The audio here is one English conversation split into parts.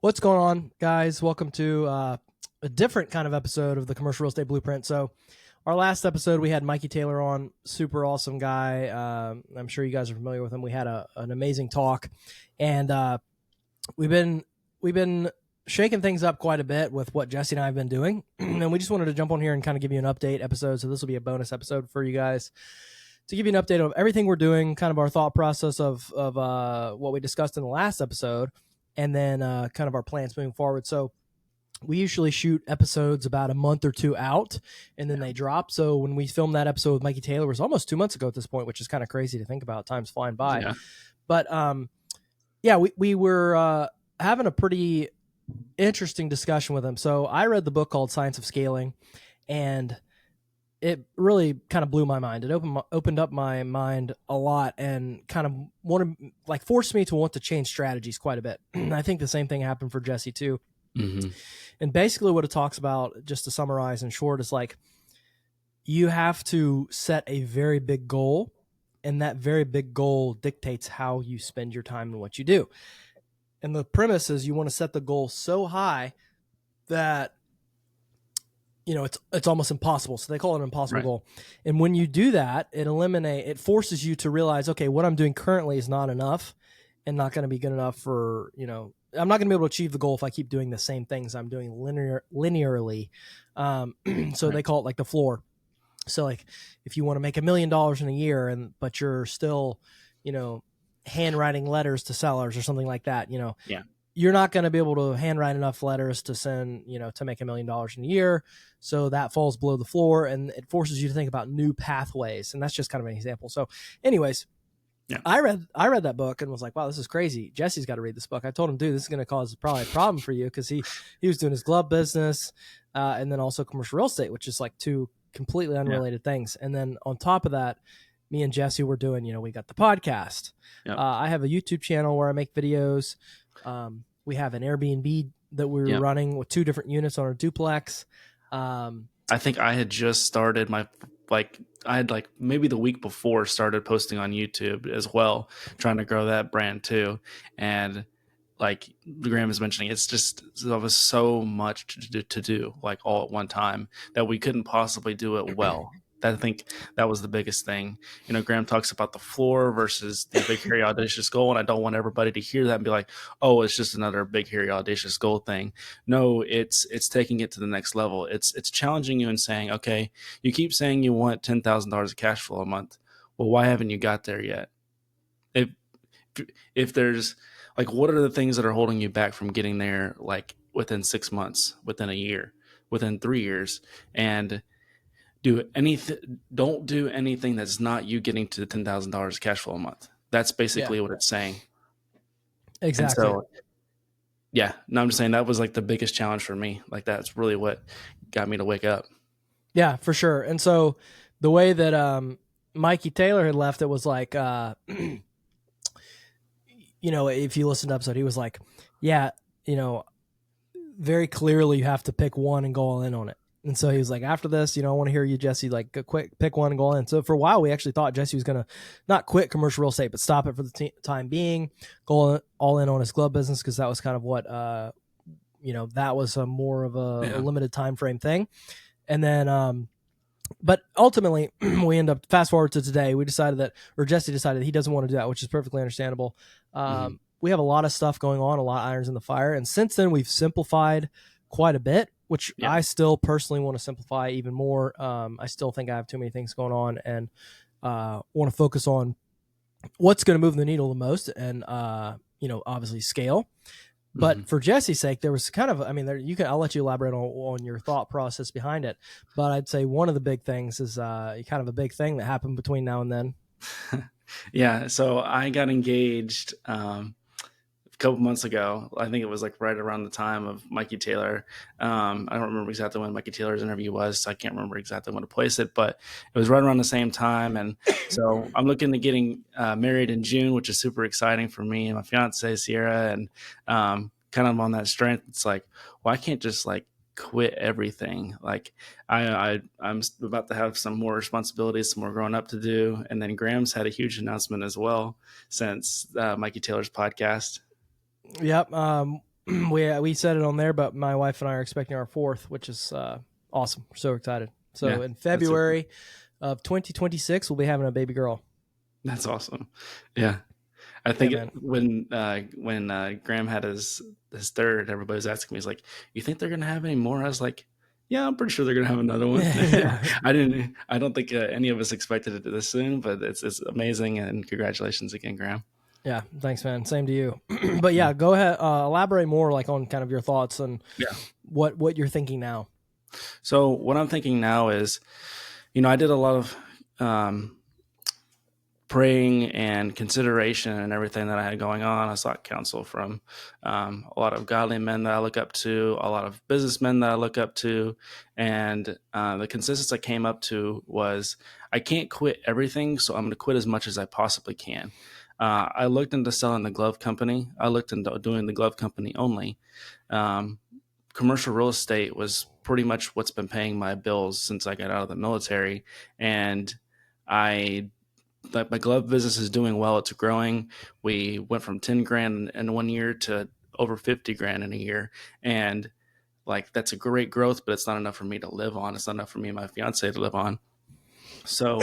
What's going on, guys? Welcome to a different kind of episode of the Commercial Real Estate Blueprint. So, our last episode, we had Mikey Taylor on, super awesome guy. I'm sure you guys are familiar with him. We had an amazing talk, and we've been shaking things up quite a bit with what Jesse and I have been doing, and we just wanted to jump on here and kind of give you an update episode. So this will be a bonus episode for you guys to give you an update of everything we're doing, kind of our thought process of what we discussed in the last episode, and then kind of our plans moving forward. So we usually shoot episodes about a month or two out, and then they drop. So when we filmed that episode with Mikey Taylor, it was almost 2 months ago at this point, which is kind of crazy to think about. Time's flying by. Yeah. But yeah, we were having a pretty interesting discussion with him. So I read the book called Science of Scaling, and it really kind of blew my mind. It opened up my mind a lot and kind of forced me to want to change strategies quite a bit. I think the same thing happened for Jesse too. Mm-hmm. And basically what it talks about, just to summarize in short, is like you have to set a very big goal, and that very big goal dictates how you spend your time and what you do. And the premise is you want to set the goal so high that it's almost impossible. So they call it an impossible goal. And when you do that, it forces you to realize, okay, what I'm doing currently is not enough and not going to be good enough for, I'm not going to be able to achieve the goal if I keep doing the same things I'm doing linearly. So they call it like the floor. So like if you want to make $1 million in a year but you're still, handwriting letters to sellers or something like that, you're not going to be able to handwrite enough letters to send, to make $1 million in a year. So that falls below the floor, and it forces you to think about new pathways. And that's just kind of an example. So anyways, I read that book and was like, wow, this is crazy. Jesse's got to read this book. I told him, dude, this is going to cause probably a problem for you, because he was doing his glove business and then also commercial real estate, which is like two completely unrelated things. And then on top of that, me and Jesse were doing, we got the podcast. I have a YouTube channel where I make videos. We have an Airbnb that we were running with 2 different units on our duplex. I think I had just started maybe the week before started posting on YouTube as well, trying to grow that brand too. And like Graham is mentioning, there was so much to do like all at one time that we couldn't possibly do it well. I think that was the biggest thing. Graham talks about the floor versus the big, hairy, audacious goal. And I don't want everybody to hear that and be like, oh, it's just another big, hairy, audacious goal thing. No, it's taking it to the next level. It's challenging you and saying, okay, you keep saying you want $10,000 of cash flow a month. Well, why haven't you got there yet? If there's like, what are the things that are holding you back from getting there, like within 6 months, within a year, within 3 years? And don't do anything that's not you getting to the $10,000 cash flow a month. That's basically what it's saying. Exactly. And so, I'm just saying that was like the biggest challenge for me. Like that's really what got me to wake up. Yeah, for sure. And so the way that Mikey Taylor had left it was like, if you listen to the episode, he was like, very clearly you have to pick one and go all in on it. And so he was like, after this, I want to hear you, Jesse, like quick pick one and go all in. So for a while, we actually thought Jesse was going to not quit commercial real estate, but stop it for the time being, go all in on his glove business, because that was kind of what, that was a more of a limited time frame thing. And then, but ultimately, we end up fast forward to today. Jesse decided he doesn't want to do that, which is perfectly understandable. We have a lot of stuff going on, a lot of irons in the fire. And since then, we've simplified quite a bit, which I still personally want to simplify even more. I still think I have too many things going on, and want to focus on what's going to move the needle the most, and obviously scale. But for Jesse's sake, there was kind of, I'll let you elaborate on your thought process behind it. But I'd say one of the big things is kind of a big thing that happened between now and then. So I got engaged a couple months ago. I think it was like right around the time of Mikey Taylor. I don't remember exactly when Mikey Taylor's interview was, so I can't remember exactly when to place it, but it was right around the same time. And so I'm looking to getting married in June, which is super exciting for me and my fiance Sierra. And kind of on that strength, it's like, well, I can't just like quit everything. Like I'm about to have some more responsibilities, some more growing up to do. And then Graham's had a huge announcement as well since Mikey Taylor's podcast. Yep. we said it on there, but my wife and I are expecting our fourth, which is awesome. We're so excited. So Yeah, in that's super. February of 2026, we'll be having a baby girl. That's awesome. Yeah. I Yeah, think man. when Graham had his third, everybody was asking me, he's like, "You think they're gonna have any more?" I was like, "Yeah, I'm pretty sure they're gonna have another one." Yeah. I don't think any of us expected it this soon, but it's amazing, and congratulations again, Graham. Yeah. Thanks, man. Same to you. But yeah, go ahead. Elaborate more like on kind of your thoughts and Yeah. what you're thinking now. So what I'm thinking now is, I did a lot of um, praying and consideration and everything that I had going on. I sought counsel from a lot of godly men that I look up to, a lot of businessmen that I look up to. And the consensus I came up to was I can't quit everything, so I'm going to quit as much as I possibly can. I looked into selling the glove company. I looked into doing the glove company only. Um, Commercial real estate was pretty much what's been paying my bills since I got out of the military. And I my glove business is doing well. It's growing. We went from 10 grand in 1 year to over 50 grand in a year. And like, that's a great growth, but it's not enough for me to live on. It's not enough for me and my fiance to live on. So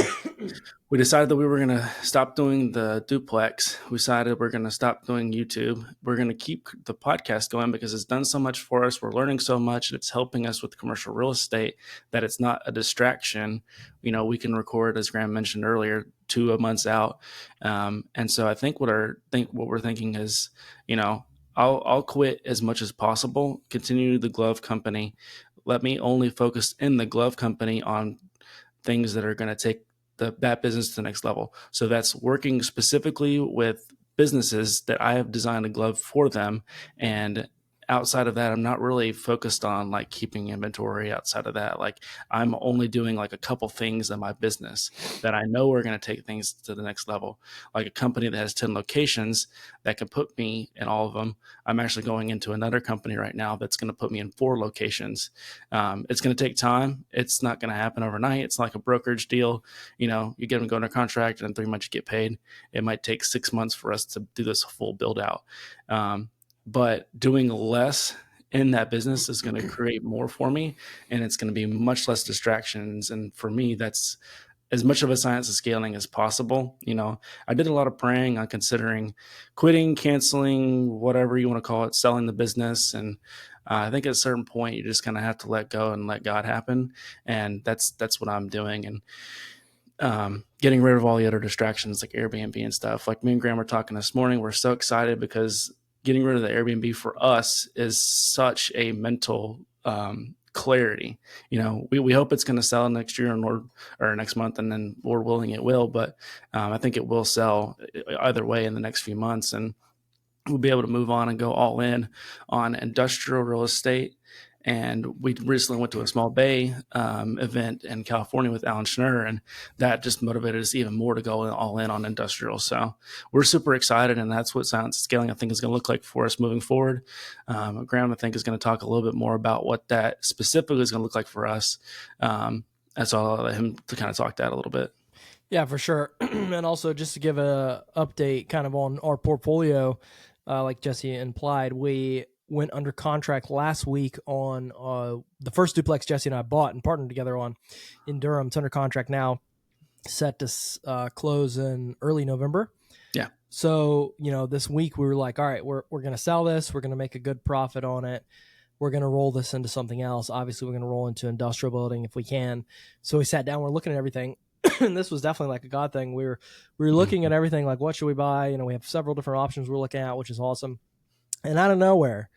we decided that we were going to stop doing the duplex. We decided we're going to stop doing YouTube. We're going to keep the podcast going because it's done so much for us. We're learning so much. It's helping us with commercial real estate that it's not a distraction. We can record, as Graham mentioned earlier, 2 months out. And so I think what we're thinking is, I'll quit as much as possible, continue the glove company. Let me only focus in the glove company on things that are going to take that business to the next level. So that's working specifically with businesses that I have designed a glove for them. And outside of that, I'm not really focused on like keeping inventory outside of that. Like, I'm only doing like a couple things in my business that I know are going to take things to the next level. Like a company that has 10 locations that can put me in all of them. I'm actually going into another company right now that's going to put me in 4 locations. It's going to take time. It's not going to happen overnight. It's like a brokerage deal. You get them going to contract, and in 3 months you get paid. It might take 6 months for us to do this full build out. But doing less in that business is going to create more for me, and it's going to be much less distractions. And for me, that's as much of a science of scaling as possible. I did a lot of praying on considering quitting, canceling, whatever you want to call it, selling the business. And I think at a certain point, you just kind of have to let go and let God happen. And that's what I'm doing. And getting rid of all the other distractions like Airbnb and stuff. Like me and Graham were talking this morning, we're so excited because getting rid of the Airbnb for us is such a mental clarity. We hope it's going to sell next year or next month, and then Lord willing it will. But I think it will sell either way in the next few months, and we'll be able to move on and go all in on industrial real estate. And we recently went to a small bay event in California with Alan Schnurr, and that just motivated us even more to go all in on industrial. So we're super excited, and that's what science scaling I think is going to look like for us moving forward. Graham, I think, is going to talk a little bit more about what that specifically is going to look like for us. That's all. I'll let him to kind of talk that a little bit. Yeah, for sure. And also just to give a update kind of on our portfolio, like Jesse implied, we went under contract last week on the first duplex Jesse and I bought and partnered together on in Durham. It's under contract now, set to close in early November. Yeah. So, this week we were like, all right, we're going to sell this. We're going to make a good profit on it. We're going to roll this into something else. Obviously, we're going to roll into industrial building if we can. So we sat down, we're looking at everything. And this was definitely like a God thing. We were looking at everything like, what should we buy? We have several different options we're looking at, which is awesome. And out of nowhere,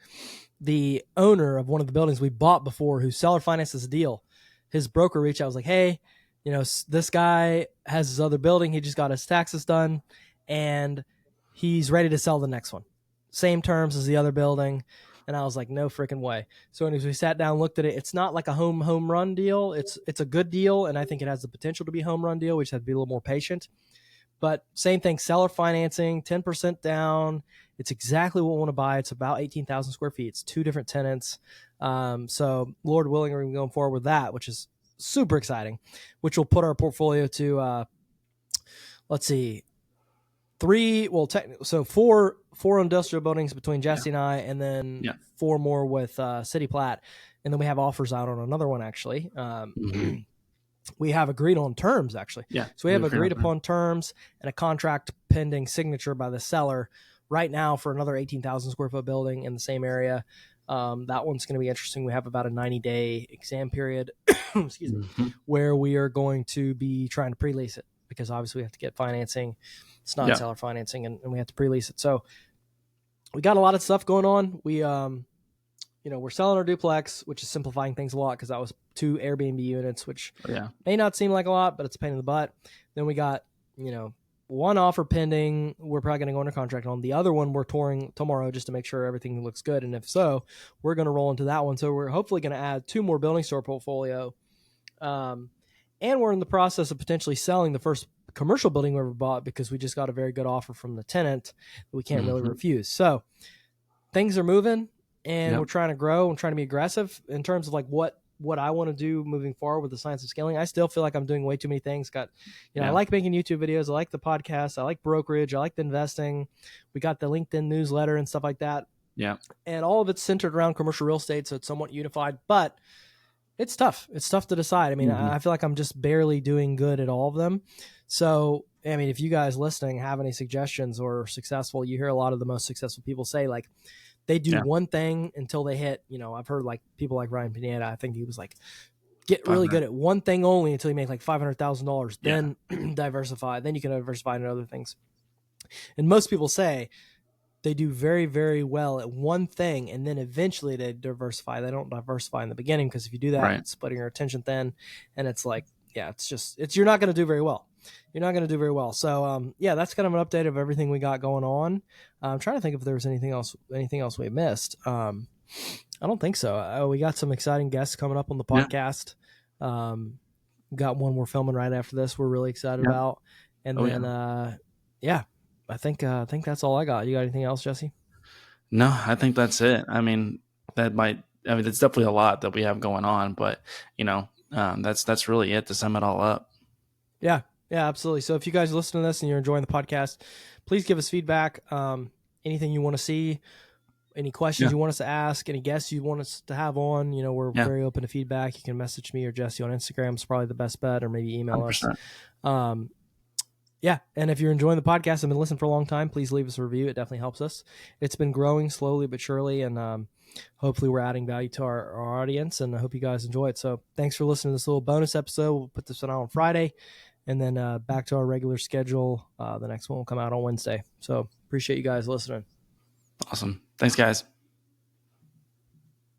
the owner of one of the buildings we bought before, who seller finances a deal, his broker reached out, was like, hey, this guy has his other building. He just got his taxes done and he's ready to sell the next one. Same terms as the other building. And I was like, no freaking way. So anyways, we sat down, looked at it. It's not like a home run deal. It's a good deal. And I think it has the potential to be a home run deal. We just have to be a little more patient. But same thing, seller financing, 10% down. It's exactly what we want to buy. It's about 18,000 square feet. It's 2 different tenants. So Lord willing, we're going forward with that, which is super exciting, which will put our portfolio to, let's see, four industrial buildings between Jesse and I, and then Yeah. 4 more with City Plat, and then we have offers out on another one actually. We have agreed on terms actually. Yeah. So we have agreed upon terms and a contract pending signature by the seller right now for another 18,000 square foot building in the same area. That one's going to be interesting. We have about a 90-day exam period, excuse me, where we are going to be trying to pre-lease it because obviously we have to get financing. It's not seller financing, and we have to pre-lease it. So we got a lot of stuff going on. We, we're selling our duplex, which is simplifying things a lot because that was 2 Airbnb units, which may not seem like a lot, but it's a pain in the butt. Then we got, 1 offer pending. We're probably going to go under contract on. The other one we're touring tomorrow just to make sure everything looks good. And if so, we're going to roll into that one. So we're hopefully going to add 2 more buildings to our portfolio. And we're in the process of potentially selling the first commercial building we ever bought because we just got a very good offer from the tenant that we can't really refuse. So things are moving, and we're trying to grow and trying to be aggressive in terms of like what I want to do moving forward with the science of scaling. I still feel like I'm doing way too many things. I like making YouTube videos. I like the podcast. I like brokerage. I like the investing. We got the LinkedIn newsletter and stuff like that. Yeah. And all of it's centered around commercial real estate. So it's somewhat unified, but it's tough. It's tough to decide. I mean, I feel like I'm just barely doing good at all of them. So, I mean, if you guys listening have any suggestions or successful, you hear a lot of the most successful people say like they do one thing until they hit, I've heard like people like Ryan Pineda. I think he was like, get really good at one thing only until you make like $500,000, then diversify. Then you can diversify into other things. And most people say they do very, very well at one thing, and then eventually they diversify. They don't diversify in the beginning because if you do that, it's splitting your attention thin, and it's like, you're not going to do very well. You're not going to do very well. So, that's kind of an update of everything we got going on. I'm trying to think if there was anything else we missed. I don't think so. We got some exciting guests coming up on the podcast. Got one we're filming right after this. We're really excited about, and I think that's all I got. You got anything else, Jesse? No, I think that's it. I mean, it's definitely a lot that we have going on, but that's really it to sum it all up. Yeah, absolutely. So if you guys listen to this and you're enjoying the podcast, please give us feedback. Anything you want to see, any questions you want us to ask, any guests you want us to have on, we're very open to feedback. You can message me or Jesse on Instagram. It's probably the best bet, or maybe email 100%. Us. And if you're enjoying the podcast and been listening for a long time, please leave us a review. It definitely helps us. It's been growing slowly but surely, and hopefully we're adding value to our audience, and I hope you guys enjoy it. So thanks for listening to this little bonus episode. We'll put this one out on Friday, and then back to our regular schedule. The next one will come out on Wednesday. So appreciate you guys listening. Awesome. Thanks, guys.